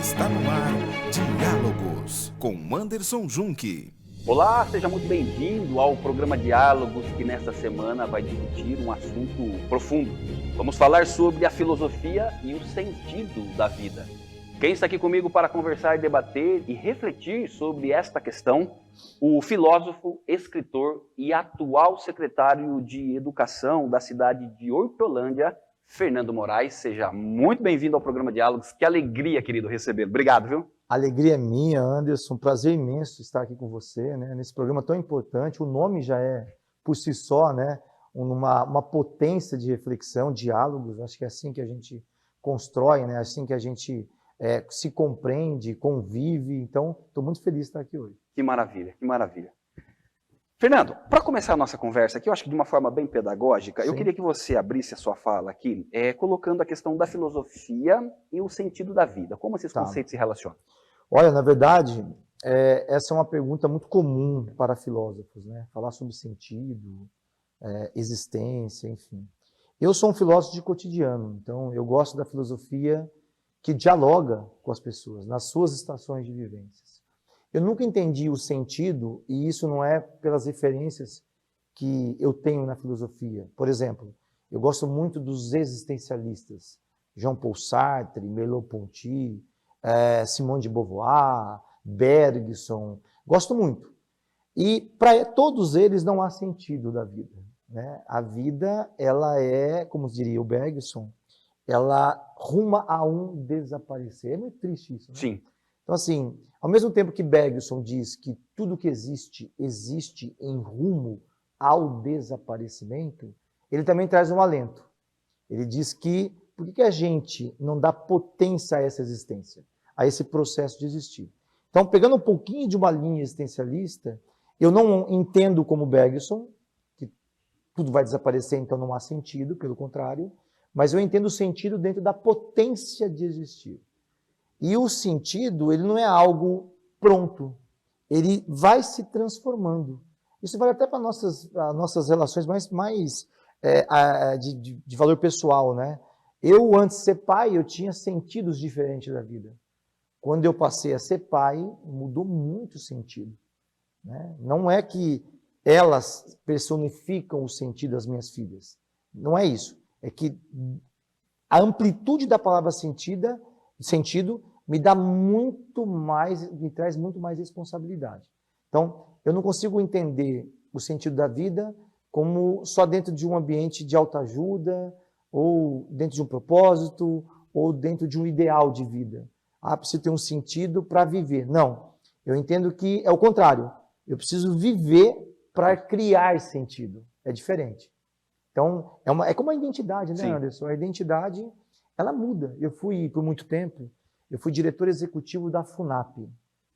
Está no ar Diálogos com Anderson Junque. Olá, seja muito bem-vindo ao programa Diálogos, que nesta semana vai discutir um assunto profundo. Vamos falar sobre a filosofia e o sentido da vida. Quem está aqui comigo para conversar, debater e refletir sobre esta questão? O filósofo, escritor e atual secretário de Educação da cidade de Hortolândia, Fernando Moraes. Seja muito bem-vindo ao programa Diálogos. Que alegria, querido, recebê-lo. Obrigado, viu? A alegria é minha, Anderson. Prazer imenso estar aqui com você, né? Nesse programa tão importante. O nome já é, por si só, né, uma potência de reflexão, diálogos. Acho que é assim que a gente constrói, né? Assim que a gente se compreende, convive. Então, estou muito feliz de estar aqui hoje. Que maravilha, que maravilha. Fernando, para começar a nossa conversa aqui, eu acho que de uma forma bem pedagógica, eu queria que você abrisse a sua fala aqui, colocando a questão da filosofia e o sentido da vida. Como esses conceitos se relacionam? Olha, na verdade, essa é uma pergunta muito comum para filósofos, né? Falar sobre sentido, existência, enfim. Eu sou um filósofo de cotidiano, então eu gosto da filosofia que dialoga com as pessoas, nas suas estações de vivências. Eu nunca entendi o sentido, e isso não é pelas referências que eu tenho na filosofia. Por exemplo, eu gosto muito dos existencialistas, Jean-Paul Sartre, Merleau-Ponty, Simone de Beauvoir, Bergson, gosto muito. E para todos eles não há sentido da vida, né? A vida, ela é, como diria o Bergson, ela ruma a um desaparecer. É muito triste isso, né? Sim. Então, assim, ao mesmo tempo que Bergson diz que tudo que existe, existe em rumo ao desaparecimento, ele também traz um alento. Ele diz que por que a gente não dá potência a essa existência, a esse processo de existir? Então, pegando um pouquinho de uma linha existencialista, eu não entendo como Bergson, que tudo vai desaparecer, então não há sentido, pelo contrário, mas eu entendo o sentido dentro da potência de existir. E o sentido, ele não é algo pronto, ele vai se transformando. Isso vale até para nossas relações mais de valor pessoal, né? Eu, antes de ser pai, eu tinha sentidos diferentes da vida. Quando eu passei a ser pai, mudou muito o sentido, né? Não é que elas personificam o sentido das minhas filhas. Não é isso. É que a amplitude da palavra sentido me dá muito mais, me traz muito mais responsabilidade. Então, eu não consigo entender o sentido da vida como só dentro de um ambiente de autoajuda, ou dentro de um propósito, ou dentro de um ideal de vida. Ah, preciso ter um sentido para viver. Não, eu entendo que é o contrário. Eu preciso viver para criar sentido. É diferente. Então, é como a identidade, né, Sim. Anderson? A identidade, ela muda. Eu fui, por muito tempo, eu fui diretor executivo da FUNAP,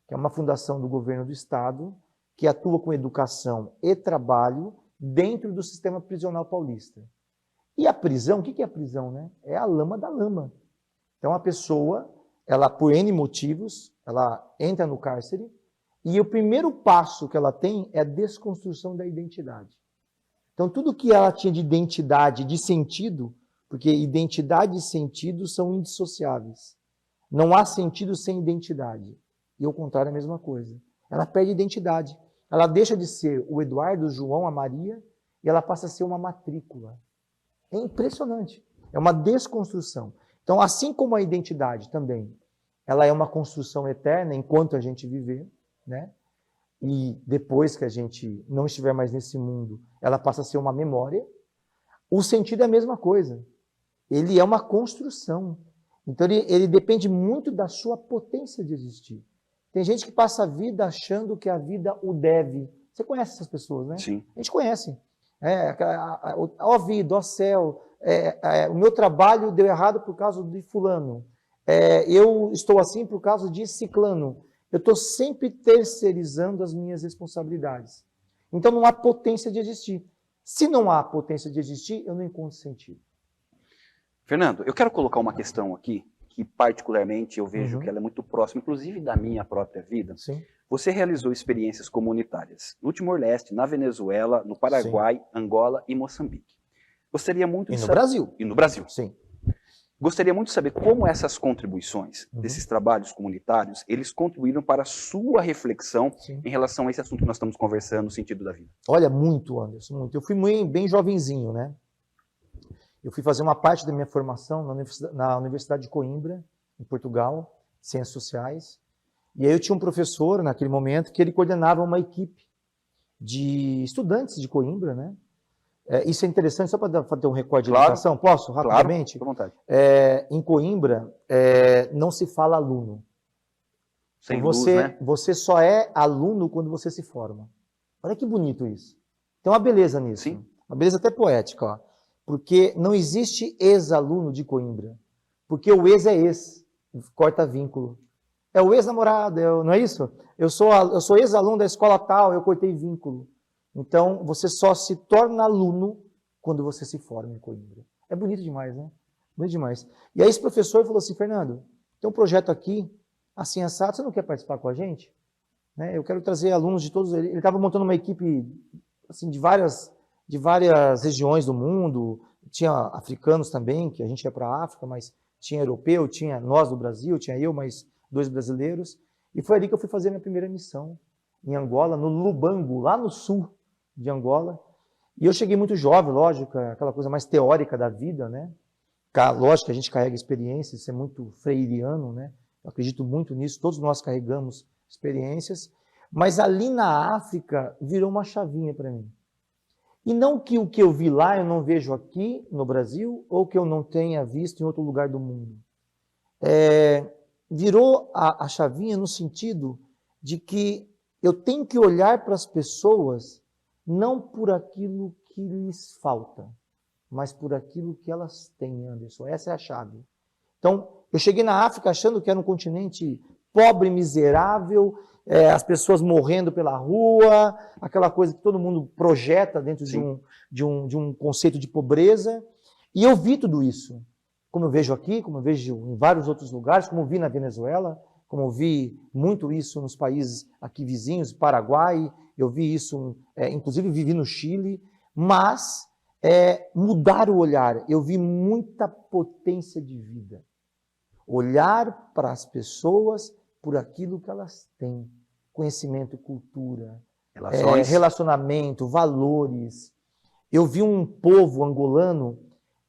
que é uma fundação do governo do estado, que atua com educação e trabalho dentro do sistema prisional paulista. E a prisão, o que é a prisão, né? É a lama da lama. Então, a pessoa, ela, por N motivos, ela entra no cárcere, e o primeiro passo que ela tem é a desconstrução da identidade. Então, tudo que ela tinha de identidade, de sentido, porque identidade e sentido são indissociáveis. Não há sentido sem identidade. E ao contrário, é a mesma coisa. Ela perde identidade. Ela deixa de ser o Eduardo, o João, a Maria, e ela passa a ser uma matrícula. É impressionante. É uma desconstrução. Então, assim como a identidade também, ela é uma construção eterna enquanto a gente viver, né? E depois que a gente não estiver mais nesse mundo, ela passa a ser uma memória. O sentido é a mesma coisa. Ele é uma construção. Então, ele depende muito da sua potência de existir. Tem gente que passa a vida achando que a vida o deve. Você conhece essas pessoas, né? Sim. A gente conhece. Ó vida, ó céu, o meu trabalho deu errado por causa de fulano. Eu estou assim por causa de ciclano. Eu estou sempre terceirizando as minhas responsabilidades. Então não há potência de existir. Se não há potência de existir, eu não encontro sentido. Fernando, eu quero colocar uma questão aqui, que particularmente eu vejo que ela é muito próxima, inclusive da minha própria vida. Sim. Você realizou experiências comunitárias no Timor-Leste, na Venezuela, no Paraguai, Angola e Moçambique. Gostaria muito de E no saber... Brasil. E no Brasil. Sim. Gostaria muito de saber como essas contribuições desses trabalhos comunitários, eles contribuíram para a sua reflexão Sim. em relação a esse assunto que nós estamos conversando, no sentido da vida. Olha, muito, Anderson, muito. Eu fui bem jovenzinho, né? Eu fui fazer uma parte da minha formação na Universidade de Coimbra, em Portugal, Ciências Sociais. E aí eu tinha um professor, naquele momento, que ele coordenava uma equipe de estudantes de Coimbra, né? Isso é interessante, só para ter um recorde de educação, posso, rapidamente? Claro, à vontade. Em Coimbra, não se fala aluno. Sem você, luz, né? Você só é aluno quando você se forma. Olha que bonito isso. Tem uma beleza nisso. Sim. Uma beleza até poética, ó. Porque não existe ex-aluno de Coimbra. Porque o ex é ex, corta vínculo. É o ex-namorado, não é isso? Eu sou ex-aluno da escola tal, eu cortei vínculo. Então, você só se torna aluno quando você se forma em Coimbra. É bonito demais, né? Bonito demais. E aí esse professor falou assim, Fernando, tem um projeto aqui, assim assado, você não quer participar com a gente? Né? Eu quero trazer alunos de todos... Ele estava montando uma equipe assim, de várias regiões do mundo, tinha africanos também, que a gente ia para a África, mas tinha europeu, tinha nós do Brasil, tinha eu, mais 2 brasileiros. E foi ali que eu fui fazer minha primeira missão, em Angola, no Lubango, lá no sul de Angola. E eu cheguei muito jovem, lógico, aquela coisa mais teórica da vida, né? Lógico que a gente carrega experiências, isso é muito freiriano, né? Eu acredito muito nisso, todos nós carregamos experiências. Mas ali na África virou uma chavinha para mim. E não que o que eu vi lá eu não vejo aqui no Brasil, ou que eu não tenha visto em outro lugar do mundo. Virou a chavinha no sentido de que eu tenho que olhar para as pessoas não por aquilo que lhes falta, mas por aquilo que elas têm, Anderson. Essa é a chave. Então, eu cheguei na África achando que era um continente pobre, miserável, as pessoas morrendo pela rua, aquela coisa que todo mundo projeta dentro de um conceito de pobreza. E eu vi tudo isso, como eu vejo aqui, como eu vejo em vários outros lugares, como eu vi na Venezuela, como eu vi muito isso nos países aqui vizinhos, Paraguai, eu vi isso, inclusive vivi no Chile, mas mudar o olhar, eu vi muita potência de vida. Olhar para as pessoas por aquilo que elas têm, conhecimento, cultura, relacionamento, valores. Eu vi um povo angolano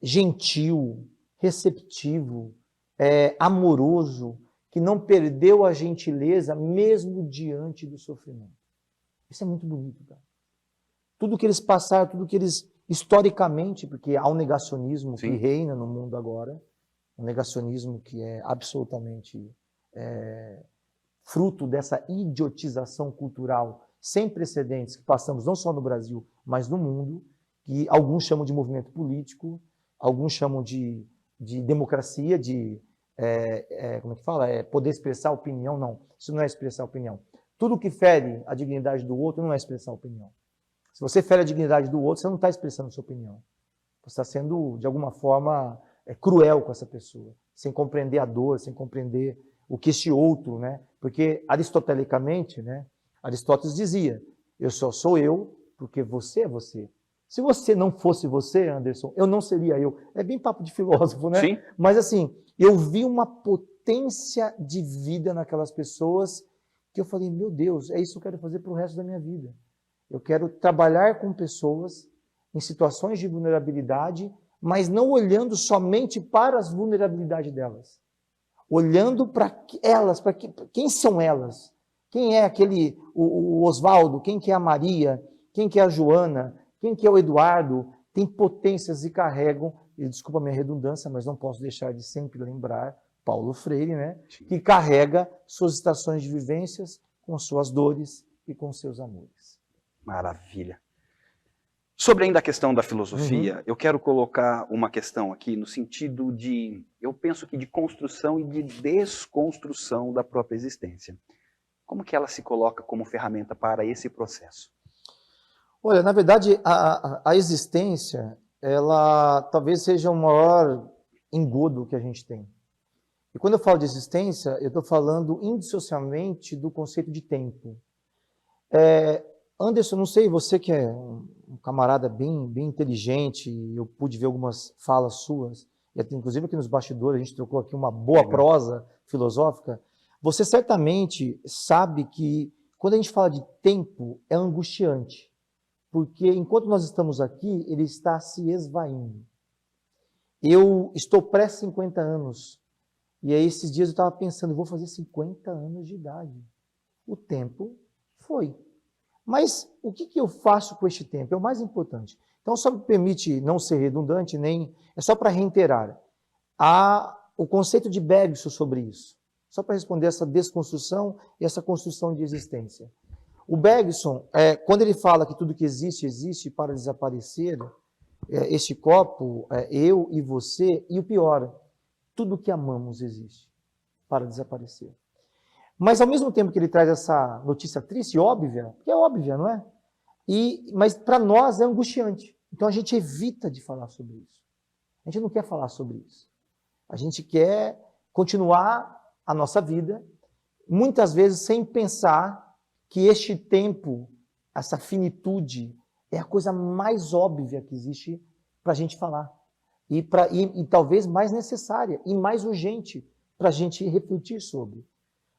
gentil, receptivo, amoroso, que não perdeu a gentileza mesmo diante do sofrimento. Isso é muito bonito, cara. Tudo que eles passaram, tudo que eles, historicamente, porque há um negacionismo que reina no mundo agora, um negacionismo que é absolutamente fruto dessa idiotização cultural sem precedentes que passamos não só no Brasil, mas no mundo, que alguns chamam de movimento político, alguns chamam de democracia, como é que fala? Poder expressar opinião. Não, isso não é expressar opinião. Tudo que fere a dignidade do outro não é expressar opinião. Se você fere a dignidade do outro, você não está expressando sua opinião. Você está sendo, de alguma forma, cruel com essa pessoa, sem compreender a dor, sem compreender o que este outro, né? Porque aristotelicamente, né? Aristóteles dizia, eu só sou eu porque você é você. Se você não fosse você, Anderson, eu não seria eu. É bem papo de filósofo, né? Sim. Mas assim, eu vi uma potência de vida naquelas pessoas que eu falei, meu Deus, é isso que eu quero fazer para o resto da minha vida. Eu quero trabalhar com pessoas em situações de vulnerabilidade, mas não olhando somente para as vulnerabilidades delas. Olhando para elas, para quem são elas? Quem é o Oswaldo? Quem que é a Maria? Quem que é a Joana? Quem que é o Eduardo? Tem potências e carregam, e desculpa a minha redundância, mas não posso deixar de sempre lembrar Paulo Freire, né? Que carrega suas estações de vivências com suas dores e com seus amores. Maravilha. Sobre ainda a questão da filosofia, eu quero colocar uma questão aqui no sentido de, eu penso que de construção e de desconstrução da própria existência. Como que ela se coloca como ferramenta para esse processo? Olha, na verdade, a existência, ela talvez seja o maior engodo que a gente tem. E quando eu falo de existência, eu estou falando indissociavelmente do conceito de tempo. Anderson, não sei, você que é um camarada bem inteligente, eu pude ver algumas falas suas, e até, inclusive aqui nos bastidores, a gente trocou aqui uma boa prosa filosófica, você certamente sabe que quando a gente fala de tempo, é angustiante, porque enquanto nós estamos aqui, ele está se esvaindo. Eu estou pré-50 anos, e aí esses dias eu estava pensando, eu vou fazer 50 anos de idade. O tempo foi. Mas o que eu faço com este tempo? É o mais importante. Então, só me permite não ser redundante, é só para reiterar. Há o conceito de Bergson sobre isso. Só para responder essa desconstrução e essa construção de existência. O Bergson, quando ele fala que tudo que existe, existe para desaparecer, este copo, eu e você, e o pior, tudo que amamos existe para desaparecer. Mas ao mesmo tempo que ele traz essa notícia triste e óbvia, que é óbvia, não é? Mas para nós é angustiante. Então a gente evita de falar sobre isso. A gente não quer falar sobre isso. A gente quer continuar a nossa vida, muitas vezes sem pensar que este tempo, essa finitude, é a coisa mais óbvia que existe para a gente falar. E talvez mais necessária e mais urgente para a gente refletir sobre.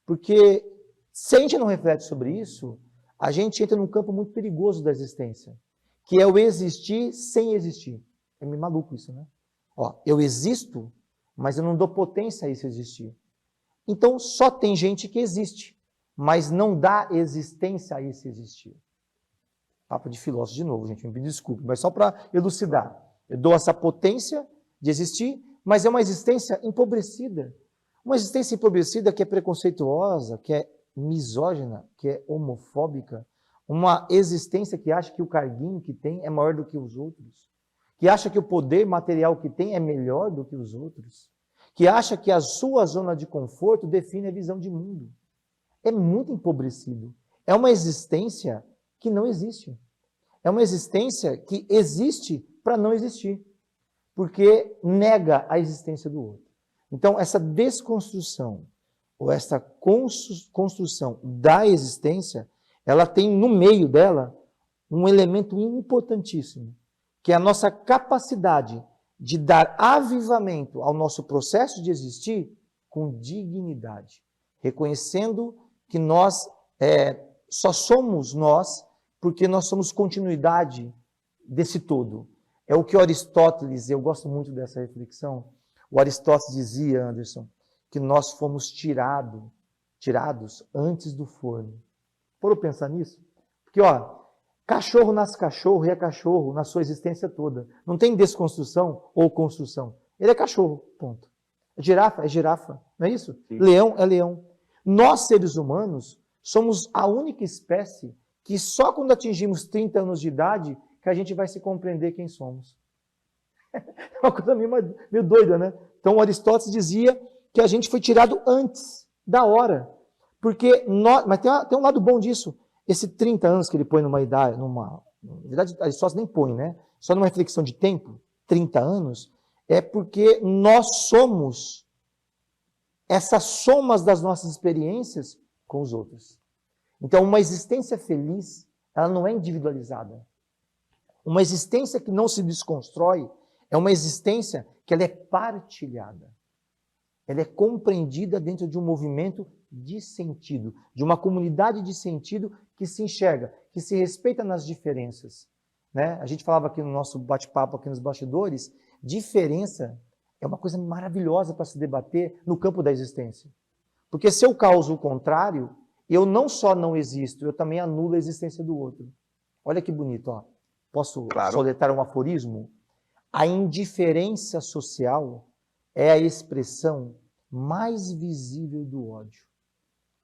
Porque se a gente não reflete sobre isso, a gente entra num campo muito perigoso da existência, que é o existir sem existir. É meio maluco isso, né? Eu existo, mas eu não dou potência a esse existir. Então, só tem gente que existe, mas não dá existência a esse existir. Papo de filósofo de novo, gente, me desculpe, mas só para elucidar. Eu dou essa potência de existir, mas é uma existência empobrecida. Uma existência empobrecida que é preconceituosa, que é misógina, que é homofóbica. Uma existência que acha que o carguinho que tem é maior do que os outros. Que acha que o poder material que tem é melhor do que os outros. Que acha que a sua zona de conforto define a visão de mundo. É muito empobrecido. É uma existência que não existe. É uma existência que existe para não existir. Porque nega a existência do outro. Então, essa desconstrução, ou essa construção da existência, ela tem no meio dela um elemento importantíssimo, que é a nossa capacidade de dar avivamento ao nosso processo de existir com dignidade, reconhecendo que nós só somos nós porque nós somos continuidade desse todo. É o que Aristóteles, eu gosto muito dessa reflexão, o Aristóteles dizia, Anderson, que nós fomos tirados antes do forno. Foram pensar nisso? Porque, cachorro nasce cachorro e é cachorro na sua existência toda. Não tem desconstrução ou construção. Ele é cachorro, ponto. Girafa é girafa, não é isso? Sim. Leão é leão. Nós, seres humanos, somos a única espécie que só quando atingimos 30 anos de idade que a gente vai se compreender quem somos. É uma coisa meio doida, né? Então, Aristóteles dizia que a gente foi tirado antes da hora. Mas tem um lado bom disso. Esse 30 anos que ele põe numa idade, na verdade, Aristóteles nem põe, né? Só numa reflexão de tempo, 30 anos, é porque nós somos essas somas das nossas experiências com os outros. Então, uma existência feliz, ela não é individualizada. Uma existência que não se desconstrói é uma existência que ela é partilhada. Ela é compreendida dentro de um movimento de sentido, de uma comunidade de sentido que se enxerga, que se respeita nas diferenças. Né? A gente falava aqui no nosso bate-papo, aqui nos bastidores, diferença é uma coisa maravilhosa para se debater no campo da existência. Porque se eu causo o contrário, eu não só não existo, eu também anulo a existência do outro. Olha que bonito, Posso soletrar um aforismo? A indiferença social é a expressão mais visível do ódio.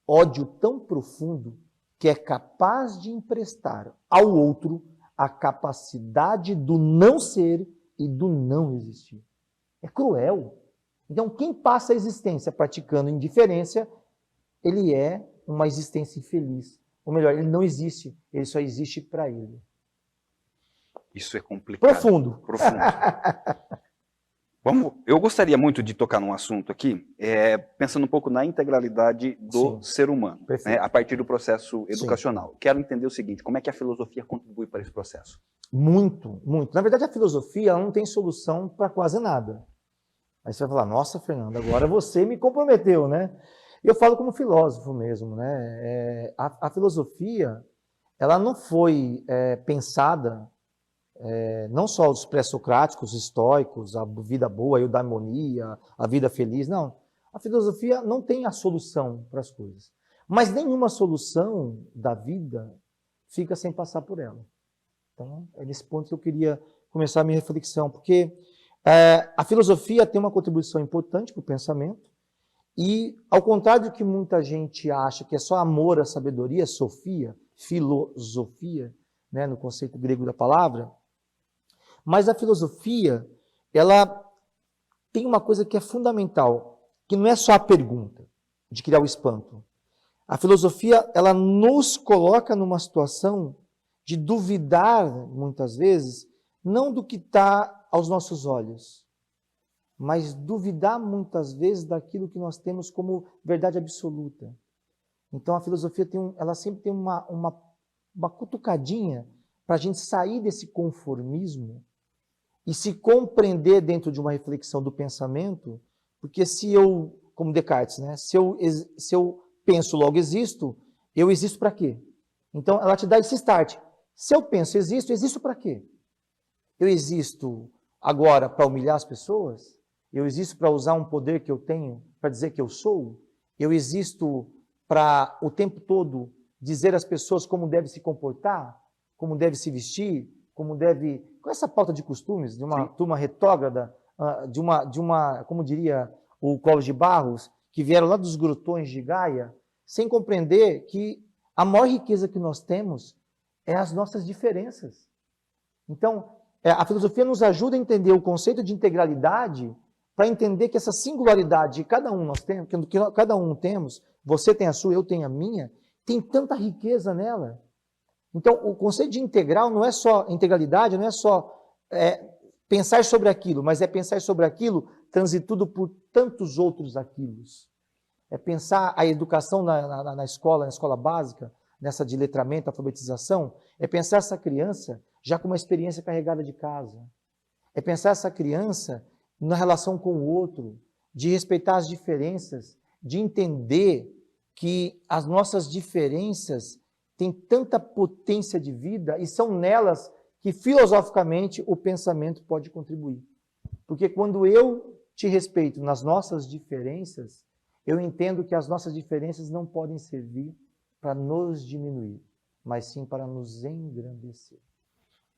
Ódio tão profundo que é capaz de emprestar ao outro a capacidade do não ser e do não existir. É cruel. Então, quem passa a existência praticando indiferença, ele é uma existência infeliz. Ou melhor, ele não existe, ele só existe para ele. Isso é complicado. Profundo. Eu gostaria muito de tocar num assunto aqui, pensando um pouco na integralidade do ser humano, né, a partir do processo educacional. Sim. Quero entender o seguinte, como é que a filosofia contribui para esse processo? Muito, muito. Na verdade, a filosofia ela não tem solução para quase nada. Aí você vai falar, nossa, Fernando, agora você me comprometeu, né? Eu falo como filósofo mesmo, né? A filosofia, ela não foi pensada, não só os pré-socráticos, os estoicos, a vida boa, a eudaimonia, a vida feliz, não. A filosofia não tem a solução para as coisas. Mas nenhuma solução da vida fica sem passar por ela. Então, é nesse ponto que eu queria começar a minha reflexão, porque a filosofia tem uma contribuição importante para o pensamento, e ao contrário do que muita gente acha que é só amor à sabedoria, sofia, filosofia, né, no conceito grego da palavra, mas a filosofia, ela tem uma coisa que é fundamental, que não é só a pergunta de criar o espanto. A filosofia, ela nos coloca numa situação de duvidar, muitas vezes, não do que está aos nossos olhos, mas duvidar muitas vezes daquilo que nós temos como verdade absoluta. Então a filosofia ela sempre tem uma cutucadinha para a gente sair desse conformismo e se compreender dentro de uma reflexão do pensamento, porque se eu, como Descartes, né, se eu penso, logo existo, eu existo para quê? Então ela te dá esse start. Se eu penso, existo para quê? Eu existo agora para humilhar as pessoas? Eu existo para usar um poder que eu tenho para dizer que eu sou? Eu existo para o tempo todo dizer às pessoas como deve se comportar, como deve se vestir, como deve... Com essa pauta de costumes, de uma turma retrógrada, de uma, como diria o Clóvis de Barros, que vieram lá dos grotões de Gaia, sem compreender que a maior riqueza que nós temos é as nossas diferenças. Então, a filosofia nos ajuda a entender o conceito de integralidade, para entender que essa singularidade que cada um nós temos, que cada um temos, você tem a sua, eu tenho a minha, tem tanta riqueza nela. Então, o conceito de integral não é só integralidade, não é só pensar sobre aquilo, mas é pensar sobre aquilo transitudo por tantos outros aquilos. É pensar a educação na escola básica, nessa de letramento, alfabetização, é pensar essa criança já com uma experiência carregada de casa. É pensar essa criança na relação com o outro, de respeitar as diferenças, de entender que as nossas diferenças têm tanta potência de vida e são nelas que filosoficamente o pensamento pode contribuir. Porque quando eu te respeito nas nossas diferenças, eu entendo que as nossas diferenças não podem servir para nos diminuir, mas sim para nos engrandecer.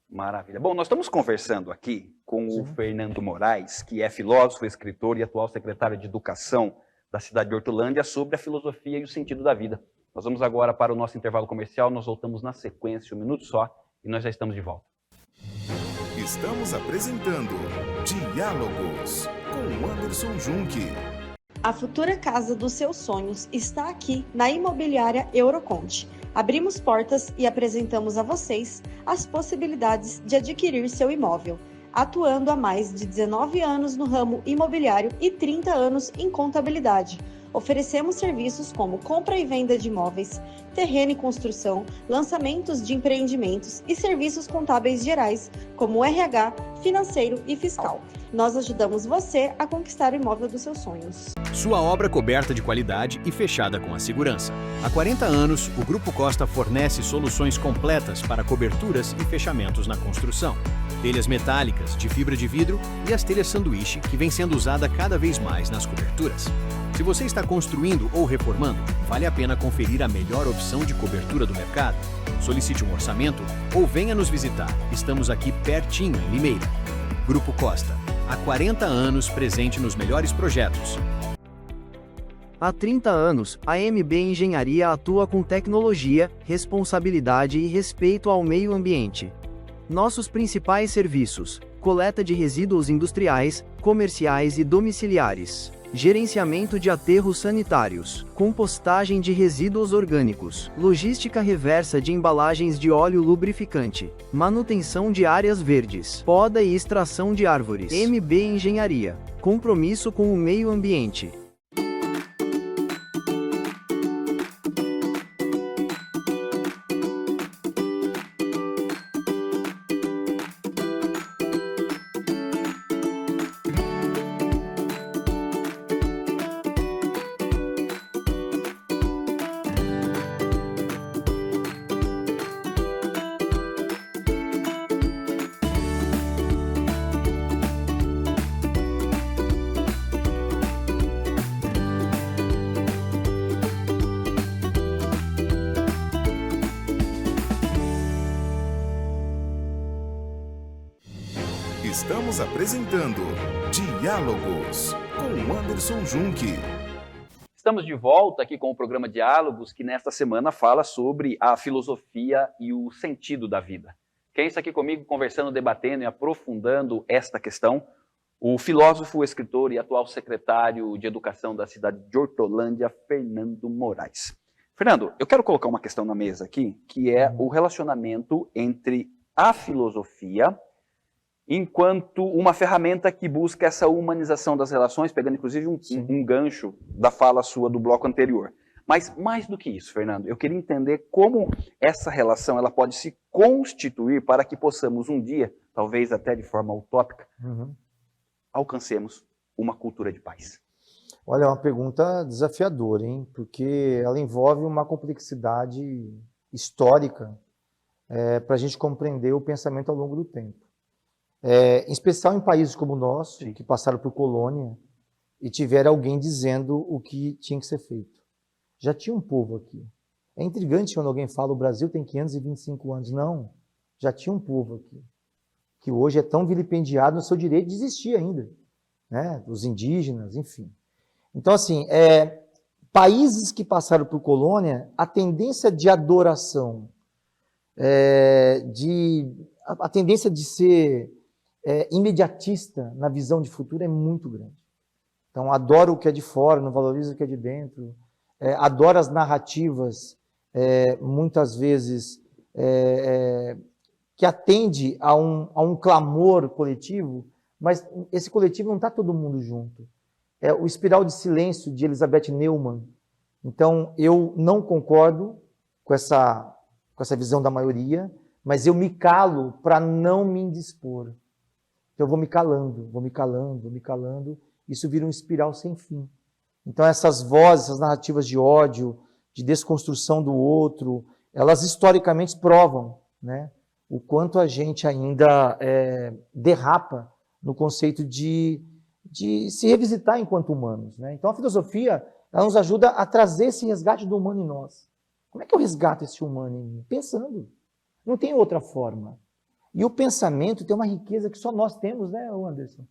Maravilha. Bom, nós estamos conversando aqui com o Fernando Moraes, que é filósofo, escritor e atual secretário de Educação da cidade de Hortolândia, sobre a filosofia e o sentido da vida. Nós vamos agora para o nosso intervalo comercial, nós voltamos na sequência, 1 minuto só, e nós já estamos de volta. Estamos apresentando Diálogos com Anderson Junque. A futura casa dos seus sonhos está aqui na Imobiliária Euroconte. Abrimos portas e apresentamos a vocês as possibilidades de adquirir seu imóvel, atuando há mais de 19 anos no ramo imobiliário e 30 anos em contabilidade. Oferecemos serviços como compra e venda de imóveis, terreno e construção, lançamentos de empreendimentos e serviços contábeis gerais, como RH, financeiro e fiscal. Nós ajudamos você a conquistar o imóvel dos seus sonhos. Sua obra coberta de qualidade e fechada com a segurança. Há 40 anos, o Grupo Costa fornece soluções completas para coberturas e fechamentos na construção. Telhas metálicas, de fibra de vidro e as telhas sanduíche, que vem sendo usada cada vez mais nas coberturas. Se você está construindo ou reformando, vale a pena conferir a melhor opção de cobertura do mercado. Solicite um orçamento ou venha nos visitar. Estamos aqui pertinho, em Limeira. Grupo Costa, há 40 anos presente nos melhores projetos. Há 30 anos, a MB Engenharia atua com tecnologia, responsabilidade e respeito ao meio ambiente. Nossos principais serviços: coleta de resíduos industriais, comerciais e domiciliares, gerenciamento de aterros sanitários, compostagem de resíduos orgânicos, logística reversa de embalagens de óleo lubrificante, manutenção de áreas verdes, poda e extração de árvores. MB Engenharia, compromisso com o meio ambiente. Estamos apresentando Diálogos com Anderson Junque. Estamos de volta aqui com o programa Diálogos, que nesta semana fala sobre a filosofia e o sentido da vida. Quem está aqui comigo conversando, debatendo e aprofundando esta questão? O filósofo, escritor e atual secretário de Educação da cidade de Hortolândia, Fernando Moraes. Fernando, eu quero colocar uma questão na mesa aqui, que é o relacionamento entre a filosofia enquanto uma ferramenta que busca essa humanização das relações, pegando inclusive um gancho da fala sua do bloco anterior. Mas mais do que isso, Fernando, eu queria entender como essa relação ela pode se constituir para que possamos um dia, talvez até de forma utópica, alcancemos uma cultura de paz. Olha, é uma pergunta desafiadora, hein? Porque ela envolve uma complexidade histórica para a gente compreender o pensamento ao longo do tempo. Em especial em países como o nosso, que passaram por colônia e tiveram alguém dizendo o que tinha que ser feito. Já tinha um povo aqui. É intrigante quando alguém fala o Brasil tem 525 anos. Não, já tinha um povo aqui, que hoje é tão vilipendiado no seu direito de existir ainda, né? Os indígenas, enfim. Então, assim, países que passaram por colônia, a tendência de adoração, a tendência de ser imediatista na visão de futuro é muito grande. Então, adora o que é de fora, não valoriza o que é de dentro, adora as narrativas, muitas vezes, que atende a um clamor coletivo, mas esse coletivo não está todo mundo junto. É o espiral de silêncio de Elizabeth Neumann. Então, eu não concordo com essa visão da maioria, mas eu me calo para não me indispor. Então, eu vou me calando, vou me calando, vou me calando. Isso vira um espiral sem fim. Então, essas vozes, essas narrativas de ódio, de desconstrução do outro, elas historicamente provam, né, o quanto a gente ainda derrapa no conceito de se revisitar enquanto humanos, né? Então, a filosofia ela nos ajuda a trazer esse resgate do humano em nós. Como é que eu resgato esse humano em mim? Pensando. Não tem outra forma. E o pensamento tem uma riqueza que só nós temos, né, Anderson?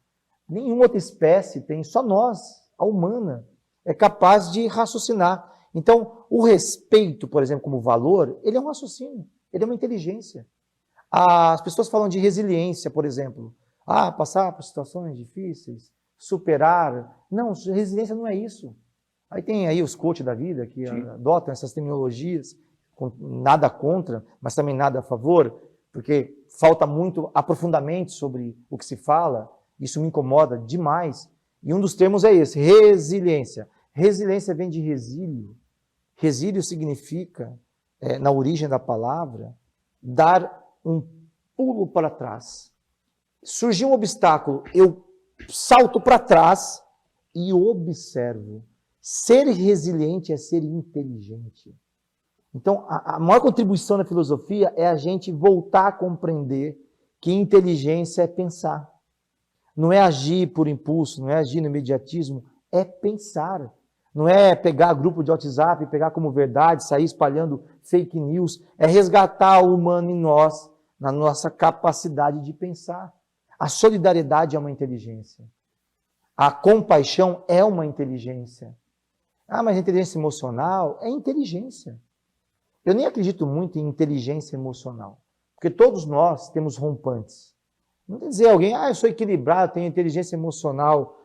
Nenhuma outra espécie tem, só nós, a humana, é capaz de raciocinar. Então, o respeito, por exemplo, como valor, ele é um raciocínio, ele é uma inteligência. As pessoas falam de resiliência, por exemplo. Passar por situações difíceis, superar. Não, resiliência não é isso. Aí tem aí os coaches da vida que adotam essas terminologias, nada contra, mas também nada a favor, porque falta muito aprofundamento sobre o que se fala, isso me incomoda demais. E um dos termos é esse, resiliência. Resiliência vem de resílio. Resílio significa, na origem da palavra, dar um pulo para trás. Surgiu um obstáculo, eu salto para trás e observo. Ser resiliente é ser inteligente. Então, a maior contribuição da filosofia é a gente voltar a compreender que inteligência é pensar. Não é agir por impulso, não é agir no imediatismo, é pensar. Não é pegar grupo de WhatsApp e pegar como verdade, sair espalhando fake news. É resgatar o humano em nós, na nossa capacidade de pensar. A solidariedade é uma inteligência. A compaixão é uma inteligência. Mas a inteligência emocional é inteligência. Eu nem acredito muito em inteligência emocional, porque todos nós temos rompantes. Não quer dizer alguém, eu sou equilibrado, tenho inteligência emocional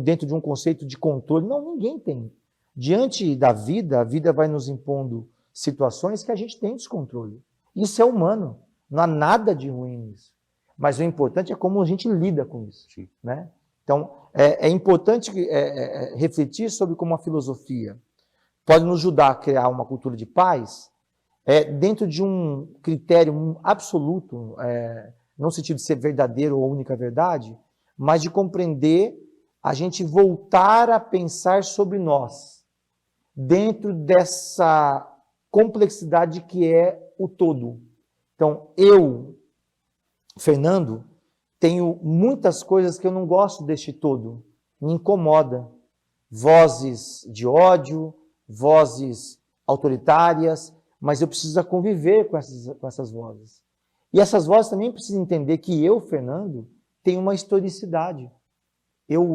dentro de um conceito de controle. Não, ninguém tem. Diante da vida, a vida vai nos impondo situações que a gente tem descontrole. Isso é humano, não há nada de ruim nisso. Mas o importante é como a gente lida com isso. Né? Então, é importante refletir sobre como a filosofia pode nos ajudar a criar uma cultura de paz dentro de um critério absoluto, não no sentido de ser verdadeiro ou única verdade, mas de compreender a gente voltar a pensar sobre nós, dentro dessa complexidade que é o todo. Então, eu, Fernando, tenho muitas coisas que eu não gosto deste todo, me incomoda. Vozes de ódio, vozes autoritárias, mas eu preciso conviver com essas vozes. E essas vozes também precisam entender que eu, Fernando, tem uma historicidade.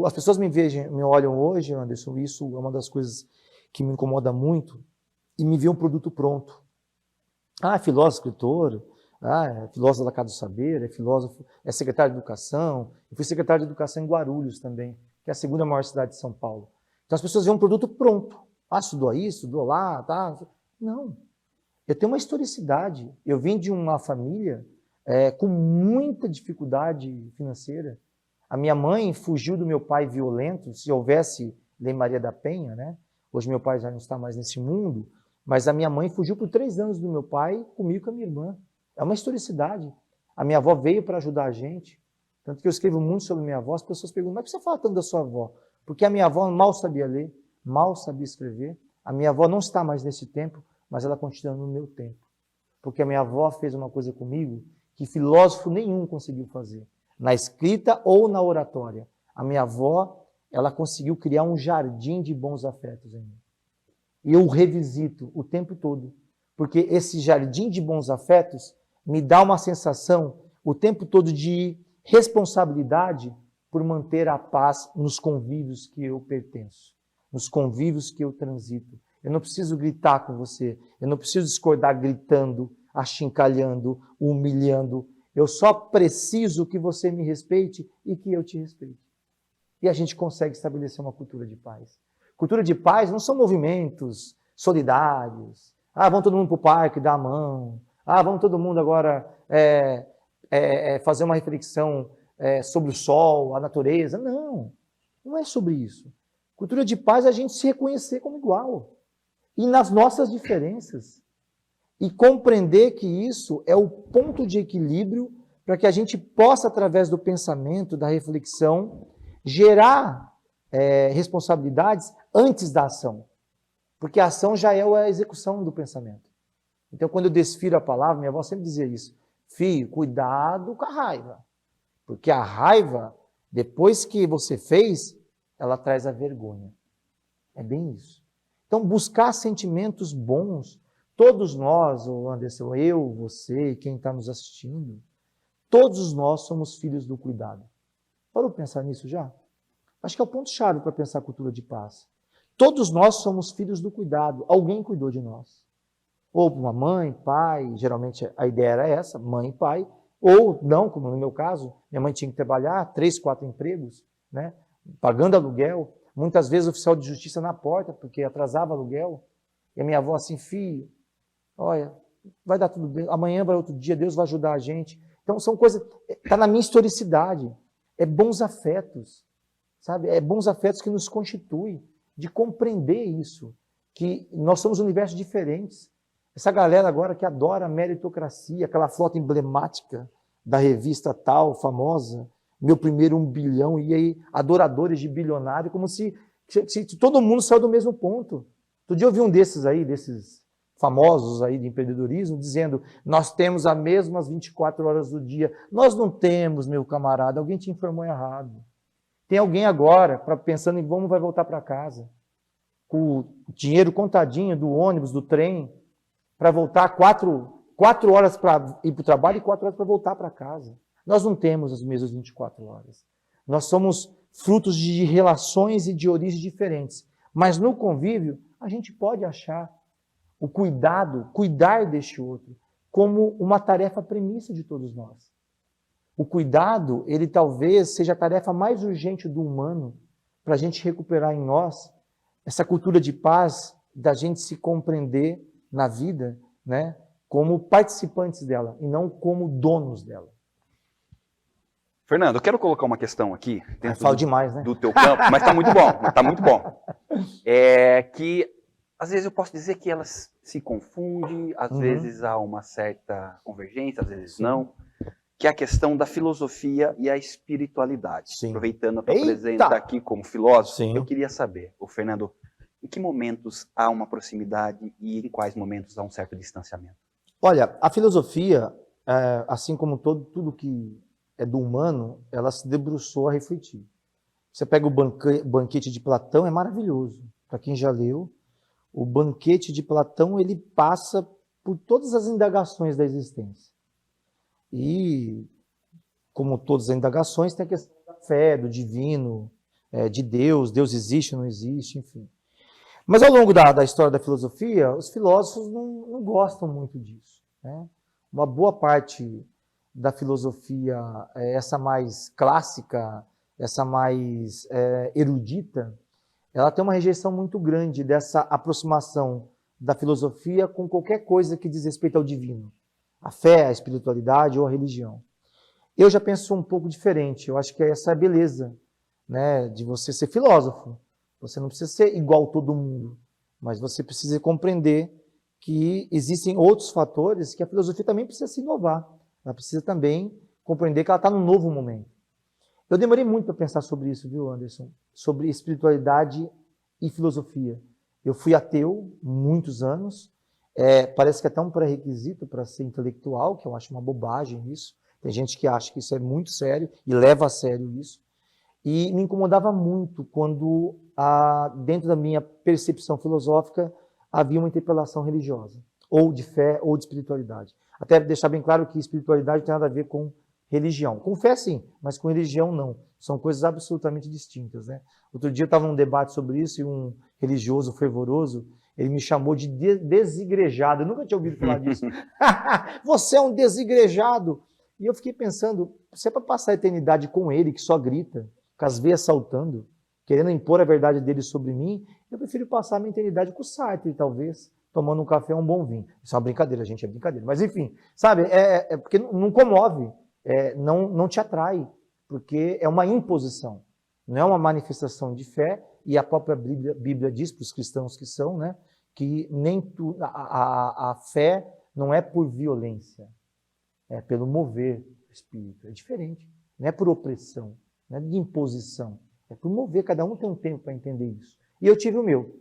As pessoas me olham hoje, Anderson, isso é uma das coisas que me incomoda muito, e me vê um produto pronto. Ah, é filósofo, escritor, é filósofo da Casa do Saber, é filósofo, é secretário de Educação. Eu fui secretário de Educação em Guarulhos também, que é a segunda maior cidade de São Paulo. Então as pessoas veem um produto pronto. Ah, estudou isso, estudou lá, tá? Não. Eu tenho uma historicidade. Eu vim de uma família com muita dificuldade financeira. A minha mãe fugiu do meu pai violento. Se houvesse Lei Maria da Penha, né? Hoje meu pai já não está mais nesse mundo, mas a minha mãe fugiu por 3 anos do meu pai, comigo e com a minha irmã. É uma historicidade. A minha avó veio para ajudar a gente. Tanto que eu escrevo muito sobre minha avó, as pessoas perguntam, mas por que você fala tanto da sua avó? Porque a minha avó mal sabia ler, mal sabia escrever. A minha avó não está mais nesse tempo, mas ela continua no meu tempo. Porque a minha avó fez uma coisa comigo que filósofo nenhum conseguiu fazer. Na escrita ou na oratória. A minha avó, ela conseguiu criar um jardim de bons afetos em mim. E eu o revisito o tempo todo. Porque esse jardim de bons afetos me dá uma sensação o tempo todo de responsabilidade por manter a paz nos convívios que eu pertenço, nos convívios que eu transito. Eu não preciso gritar com você, eu não preciso discordar gritando, achincalhando, humilhando. Eu só preciso que você me respeite e que eu te respeite. E a gente consegue estabelecer uma cultura de paz. Cultura de paz não são movimentos solidários. Ah, vamos todo mundo para o parque dar a mão. Ah, vamos todo mundo agora fazer uma reflexão sobre o sol, a natureza. Não, não é sobre isso. Cultura de paz é a gente se reconhecer como igual. E nas nossas diferenças. E compreender que isso é o ponto de equilíbrio para que a gente possa, através do pensamento, da reflexão, gerar responsabilidades antes da ação. Porque a ação já é a execução do pensamento. Então, quando eu desfiro a palavra, minha avó sempre dizia isso. Filho, cuidado com a raiva. Porque a raiva, depois que você fez, ela traz a vergonha. É bem isso. Então, buscar sentimentos bons. Todos nós, Anderson, eu, você e quem está nos assistindo, todos nós somos filhos do cuidado. Parou para pensar nisso já? Acho que é o ponto-chave para pensar a cultura de paz. Todos nós somos filhos do cuidado. Alguém cuidou de nós. Ou uma mãe, pai, geralmente a ideia era essa, mãe e pai. Ou não, como no meu caso, minha mãe tinha que trabalhar 3, 4 empregos, né? Pagando aluguel. Muitas vezes o oficial de justiça na porta, porque atrasava aluguel. E a minha avó assim, filho, olha, vai dar tudo bem, amanhã vai outro dia, Deus vai ajudar a gente. Então são coisas, está na minha historicidade. É bons afetos, sabe? É bons afetos que nos constituem, de compreender isso, que nós somos universos diferentes. Essa galera agora que adora a meritocracia, aquela foto emblemática da revista tal, famosa, Meu Primeiro 1 bilhão, e aí adoradores de bilionário, como se todo mundo saiu do mesmo ponto. Outro dia eu vi um desses famosos aí de empreendedorismo, dizendo, nós temos as mesmas 24 horas do dia. Nós não temos, meu camarada, alguém te informou errado. Tem alguém agora pensando em como vai voltar para casa, com o dinheiro contadinho do ônibus, do trem, para voltar 4 horas para ir para o trabalho e 4 horas para voltar para casa. Nós não temos as mesmas 24 horas. Nós somos frutos de relações e de origens diferentes. Mas no convívio, a gente pode achar o cuidar deste outro, como uma tarefa premissa de todos nós. O cuidado, ele talvez seja a tarefa mais urgente do humano para a gente recuperar em nós essa cultura de paz, da gente se compreender na vida, né, como participantes dela e não como donos dela. Fernando, eu quero colocar uma questão aqui. Falo demais, né? Do teu campo, mas está muito bom, está muito bom. É que, às vezes eu posso dizer que elas se confundem, às vezes há uma certa convergência, às vezes não, que é a questão da filosofia e a espiritualidade. Sim. Aproveitando a tua presença aqui como filósofo, Sim. eu queria saber, Fernando, em que momentos há uma proximidade e em quais momentos há um certo distanciamento? Olha, a filosofia, assim como tudo que é do humano, ela se debruçou a refletir. Você pega o Banquete de Platão, é maravilhoso. Para quem já leu, o Banquete de Platão, ele passa por todas as indagações da existência. E como todas as indagações, tem a questão da fé, do divino, de Deus existe ou não existe, enfim. Mas ao longo da história da filosofia, os filósofos não gostam muito disso, né? Uma boa parte da filosofia, essa mais clássica, essa mais erudita, ela tem uma rejeição muito grande dessa aproximação da filosofia com qualquer coisa que diz respeito ao divino, a fé, a espiritualidade ou a religião. Eu já penso um pouco diferente, eu acho que essa é a beleza, né, de você ser filósofo. Você não precisa ser igual a todo mundo, mas você precisa compreender que existem outros fatores que a filosofia também precisa se inovar. Ela precisa também compreender que ela está num novo momento. Eu demorei muito para pensar sobre isso, viu, Anderson? Sobre espiritualidade e filosofia. Eu fui ateu muitos anos, parece que é até um pré-requisito para ser intelectual, que eu acho uma bobagem isso. Tem gente que acha que isso é muito sério e leva a sério isso. E me incomodava muito quando, dentro da minha percepção filosófica, havia uma interpelação religiosa, ou de fé, ou de espiritualidade. Até deixar bem claro que espiritualidade tem nada a ver com religião. Com fé, sim, mas com religião, não. São coisas absolutamente distintas, né? Outro dia eu estava num debate sobre isso e um religioso fervoroso, ele me chamou de desigrejado. Eu nunca tinha ouvido falar disso. Você é um desigrejado. E eu fiquei pensando, se é para passar a eternidade com ele, que só grita, com as veias saltando, querendo impor a verdade dele sobre mim, eu prefiro passar a minha eternidade com o Sartre, talvez, tomando um café ou um bom vinho. Isso é uma brincadeira, gente, é brincadeira. Mas enfim, sabe, porque não comove, não te atrai, porque é uma imposição, não é uma manifestação de fé, e a própria Bíblia diz para os cristãos que são, né, que nem a fé não é por violência, é pelo mover do Espírito. É diferente, não é por opressão, não é de imposição, é por mover. Cada um tem um tempo para entender isso. E eu tive o meu.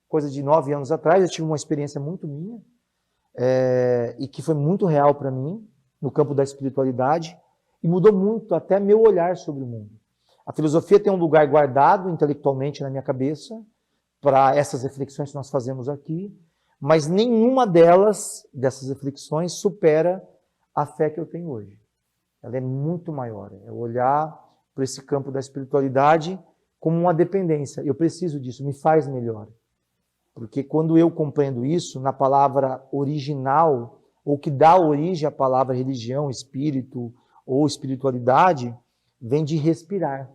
Coisa de 9 anos atrás, eu tive uma experiência muito minha, e que foi muito real para mim, no campo da espiritualidade, e mudou muito até meu olhar sobre o mundo. A filosofia tem um lugar guardado intelectualmente na minha cabeça, para essas reflexões que nós fazemos aqui, mas nenhuma dessas reflexões, supera a fé que eu tenho hoje. Ela é muito maior. É olhar para esse campo da espiritualidade como uma dependência. Eu preciso disso, me faz melhor. Porque quando eu compreendo isso, na palavra original, ou que dá origem à palavra religião, espírito ou espiritualidade, vem de respirar.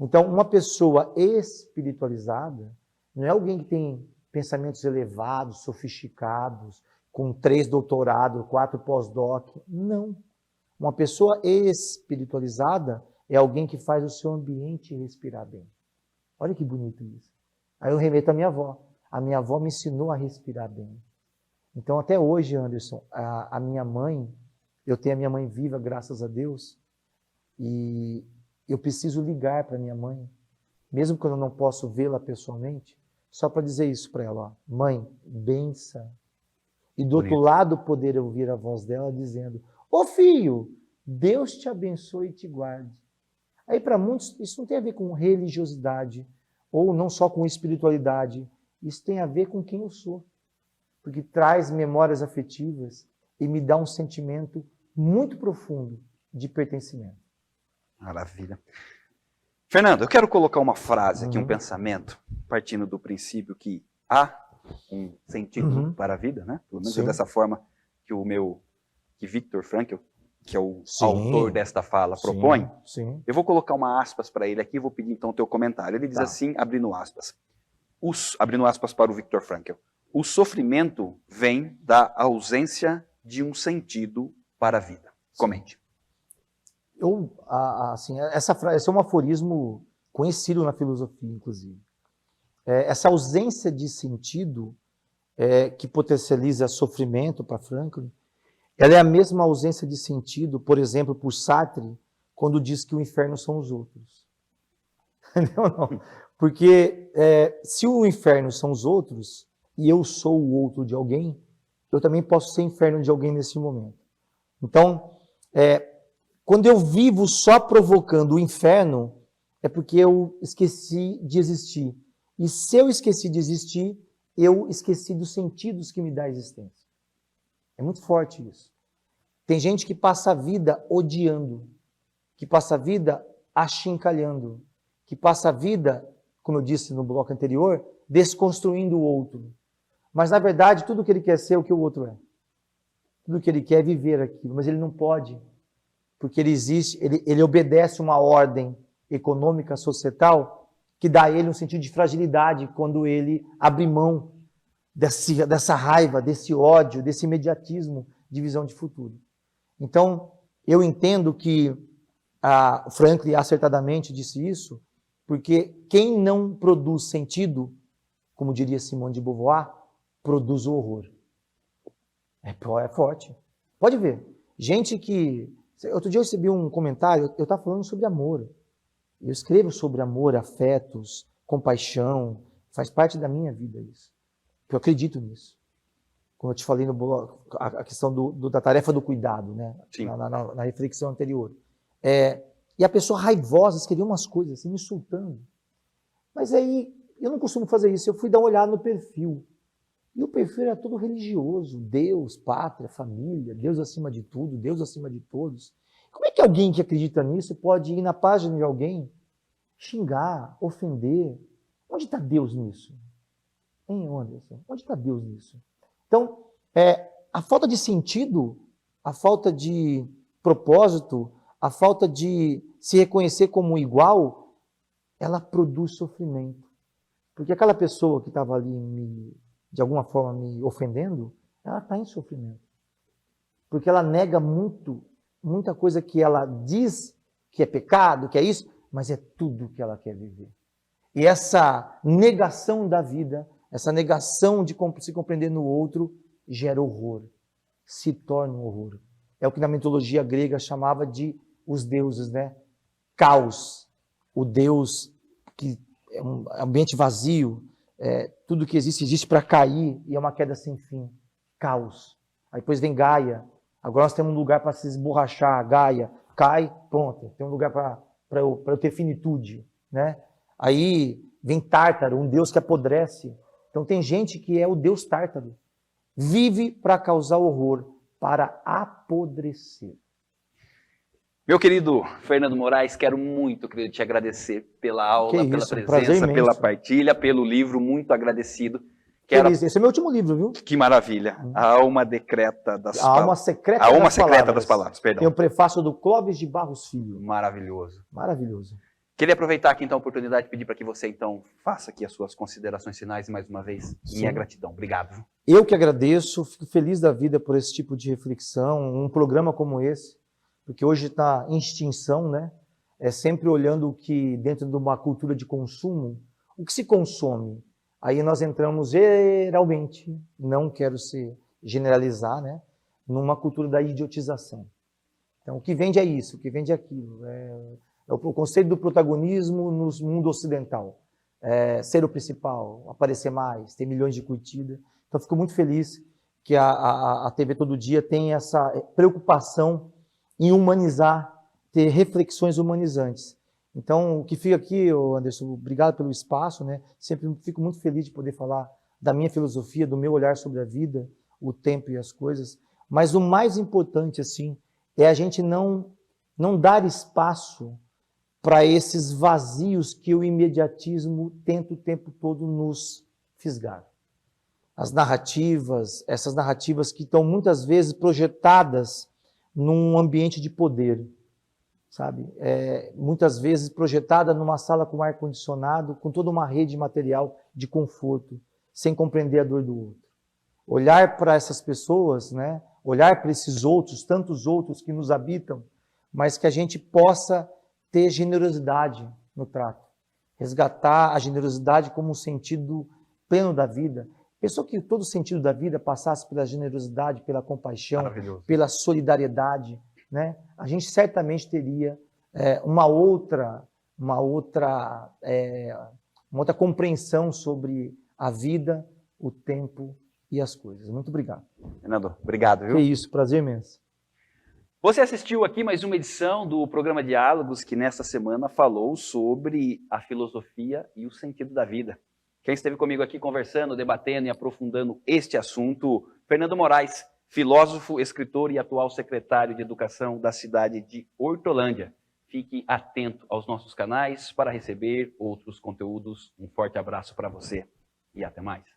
Então, uma pessoa espiritualizada não é alguém que tem pensamentos elevados, sofisticados, com 3 doutorados, 4 pós-doc. Não. Uma pessoa espiritualizada é alguém que faz o seu ambiente respirar bem. Olha que bonito isso. Aí eu remeto à minha avó. A minha avó me ensinou a respirar bem. Então, até hoje, Anderson, a minha mãe, eu tenho a minha mãe viva, graças a Deus, e eu preciso ligar para minha mãe, mesmo quando eu não posso vê-la pessoalmente, só para dizer isso para ela, ó, mãe, benção. E do outro lado poder ouvir a voz dela dizendo, ô filho, Deus te abençoe e te guarde. Aí para muitos isso não tem a ver com religiosidade, ou não só com espiritualidade, isso tem a ver com quem eu sou. Porque traz memórias afetivas e me dá um sentimento muito profundo de pertencimento. Maravilha. Fernando, eu quero colocar uma frase aqui, um pensamento, partindo do princípio que há um sentido para a vida, né? Pelo menos é dessa forma que Viktor Frankl, que é o autor desta fala, propõe. Sim. Eu vou colocar uma aspas para ele aqui e vou pedir então o teu comentário. Ele diz assim, abrindo aspas. Abrindo aspas para o Viktor Frankl. O sofrimento vem da ausência de um sentido para a vida. Comente. Essa frase, esse é um aforismo conhecido na filosofia, inclusive. Essa ausência de sentido que potencializa sofrimento para Frankl, ela é a mesma ausência de sentido, por exemplo, por Sartre, quando diz que o inferno são os outros. Não. Porque se o inferno são os outros, e eu sou o outro de alguém, eu também posso ser inferno de alguém nesse momento. Então, quando eu vivo só provocando o inferno, é porque eu esqueci de existir. E se eu esqueci de existir, eu esqueci dos sentidos que me dá a existência. É muito forte isso. Tem gente que passa a vida odiando. que passa a vida achincalhando, que passa a vida, como eu disse no bloco anterior, desconstruindo o outro. Mas, na verdade, tudo que ele quer ser é o que o outro é. Tudo que ele quer é viver aquilo, mas ele não pode, porque ele obedece uma ordem econômica, societal, que dá a ele um sentido de fragilidade quando ele abre mão dessa raiva, desse ódio, desse imediatismo de visão de futuro. Então, eu entendo que Franklin acertadamente disse isso, porque quem não produz sentido, como diria Simone de Beauvoir, produz o horror. É forte. Pode ver. Gente que... Outro dia eu recebi um comentário, eu estava falando sobre amor. Eu escrevo sobre amor, afetos, compaixão. Faz parte da minha vida isso. Eu acredito nisso. Como eu te falei no bloco, a questão da tarefa do cuidado, né? Na reflexão anterior. E a pessoa raivosa escreveu umas coisas assim, me insultando. Mas aí, eu não costumo fazer isso. Eu fui dar uma olhada no perfil. E o perfil era todo religioso. Deus, pátria, família, Deus acima de tudo, Deus acima de todos. Como é que alguém que acredita nisso pode ir na página de alguém, xingar, ofender? Onde está Deus nisso? Hein, Anderson? Onde está Deus nisso? Então, a falta de sentido, a falta de propósito, a falta de se reconhecer como igual, ela produz sofrimento. Porque aquela pessoa que estava ali de alguma forma me ofendendo, ela está em sofrimento. Porque ela nega muita coisa que ela diz que é pecado, que é isso, mas é tudo que ela quer viver. E essa negação da vida, essa negação de se compreender no outro, gera horror, se torna um horror. É o que na mitologia grega chamava de os deuses, né? Caos, o Deus que é um ambiente vazio, tudo que existe para cair e é uma queda sem fim. Caos. Aí depois vem Gaia. Agora nós temos um lugar para se esborrachar. Gaia cai, pronto. Tem um lugar para eu ter finitude, né? Aí vem Tártaro, um Deus que apodrece. Então tem gente que é o Deus Tártaro. Vive para causar horror, para apodrecer. Meu querido Fernando Moraes, quero muito, querido, te agradecer pela aula, pela presença, pela partilha, pelo livro, muito agradecido. Esse é meu último livro, viu? Que maravilha. A Alma Secreta das Palavras. A Alma Secreta das Palavras, perdão. Tem o prefácio do Clóvis de Barros Filho. Maravilhoso. Maravilhoso. Queria aproveitar aqui, então, a oportunidade e pedir para que você, então, faça aqui as suas considerações finais, mais uma vez, minha gratidão. Obrigado. Eu que agradeço, fico feliz da vida por esse tipo de reflexão, um programa como esse, porque hoje está em extinção, né? É sempre olhando o que, dentro de uma cultura de consumo, o que se consome. Aí nós entramos geralmente, não quero generalizar, né? Numa cultura da idiotização. Então, o que vende é isso, o que vende é aquilo. É o conceito do protagonismo no mundo ocidental. Ser o principal, aparecer mais, ter milhões de curtidas. Então, fico muito feliz que a TV Todo Dia tem essa preocupação em humanizar, ter reflexões humanizantes. Então, o que fica aqui, Anderson, obrigado pelo espaço, né? Sempre fico muito feliz de poder falar da minha filosofia, do meu olhar sobre a vida, o tempo e as coisas. Mas o mais importante, assim, é a gente não dar espaço para esses vazios que o imediatismo tenta o tempo todo nos fisgar. As narrativas, essas narrativas que estão muitas vezes projetadas num ambiente de poder, sabe? Muitas vezes projetada numa sala com ar-condicionado, com toda uma rede material de conforto, sem compreender a dor do outro. Olhar para essas pessoas, né? Olhar para esses outros, tantos outros que nos habitam, mas que a gente possa ter generosidade no trato. Resgatar a generosidade como um sentido pleno da vida. Pensou que todo o sentido da vida passasse pela generosidade, pela compaixão, pela solidariedade, né? A gente certamente teria uma outra compreensão sobre a vida, o tempo e as coisas. Muito obrigado. Fernando, obrigado, viu? Que isso, prazer imenso. Você assistiu aqui mais uma edição do programa Diálogos, que nesta semana falou sobre a filosofia e o sentido da vida. Quem esteve comigo aqui conversando, debatendo e aprofundando este assunto, Fernando Moraes, filósofo, escritor e atual secretário de Educação da cidade de Hortolândia. fique atento aos nossos canais para receber outros conteúdos. Um forte abraço para você e até mais.